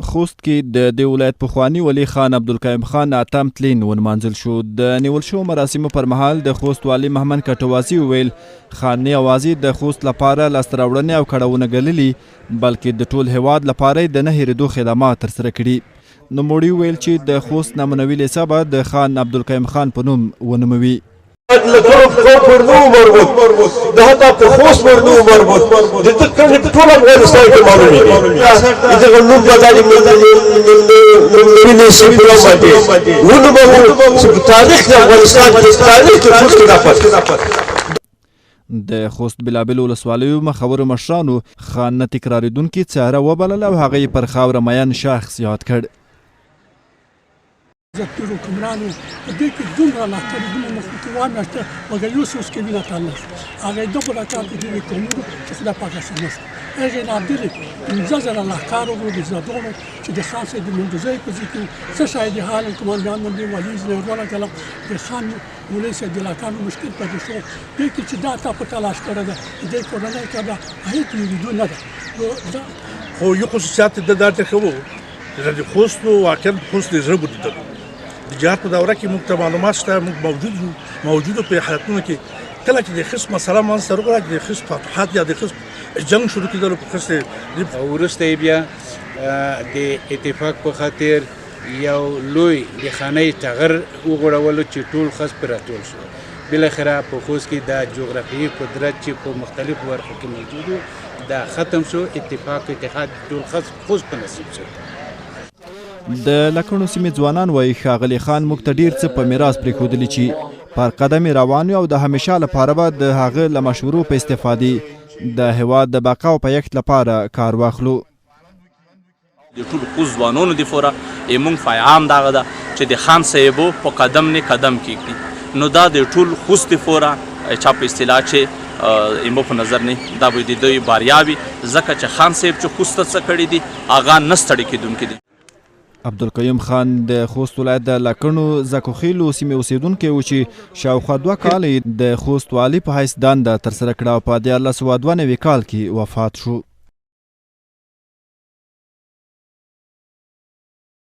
خوست کې د دې ولایت پخواني ولي خان عبدالقیوم خان اتم تلین ونمانځل شو. د نیول شوو مراسمو پر مهال د خوست والي محمد کټوازي وویل خان نه یوازې د خوست لپاره لاسته راوړنې او کړاوونه ګاللي بلکې د ټول هیواد لپاره یې د نه هېرېدو خدمات ترسره کړي. نوموړي وویل چې د خوست نمونوي لیسه به د خان عبدالقیوم خان په نوم ونوموي. د حتی په خوست مرنو مربوط د ټول افغانستان کې معلومي دغه نوم بدل نوموي شي په باندې ونومو چې تاریخ د افغانستان کې تاریخ د خوست کې د خوست بلابل ولسوالیو مخورو مشرانو خان نه تکراریدونکي څاره وبلله او هغه یې پر خاوره میین شخص یاد کړ. زه حکمرانو په دې کې دومره لښکرې دومره مخکې وانهشته مګر یو څه اوس کې وینه تاله شو هغه یې دغه راکار په دې قومونو چې خدای پاک رسنه شو هغې نابدلې 15,000 لښکر وو د زدونو چې د خان صاحب د منډوزۍ په ځای کې څه شاید حال کمانډان باندې ولي زنهروله کلم د خان مولوي صاحب د لښکرو مشکل پیدا شو دې کې چې دا تا په تلاش کړی ده د دې کورنۍ که ده هېڅ یېرېدو نه ده. خو یو خصوصیات د دا ټکوو د خوست واقعا خوست د زړه بودیدل د جهاد په دوره کې موږ ته معلومات شته موږ موجودو په حالتونو کې کله چې د خصم مسله منځته راغله چې د خصم فتوحات یا د خصم جنګ شروع کېدل په خصم وروسته بیا د اتفاق په خاطر یو لوی د خانه ټغر وغوړولو چې ټول خص پر راټول شو. بالاخره په خوست کې د جغرافیایي قدرت چې په مختلفو برخو کې موجود و دا ختم شو. اتفاق اتحاد ټول خص خوست په نصیب شو. د لکڼو سیمې ځوانان وایي ښاغلي خان موږ ته ډېر څه په میراث پرېښودلي چې پر قدم یې روان او د همیشه لپاره به د هغه له مشورو په استفادې د هیواد د بقا او پایښت لپاره کار واخلو. د ټول خوست ځوانانو دپاره موږ پیغام دغه ده چې د خان صاحبو په قدم نه قدم کېږدي نو دا د ټول خوست دپاره چا په اصطلاح چې ایمو په نظر نه دا به د دوی بریا وي ځکه چې خان صاحب چې خوست ته څه کړي دي هغه نه ستړي کېدونکي دي. عبدالقیوم خان د خوست ولایت د لکڼو زکوخیلو سیمې اوسیدونکی و چې شاوخوا 2 کاله د خوست والي په حیث دنده ترسره کړه او په 1992 کال کې وفات شو.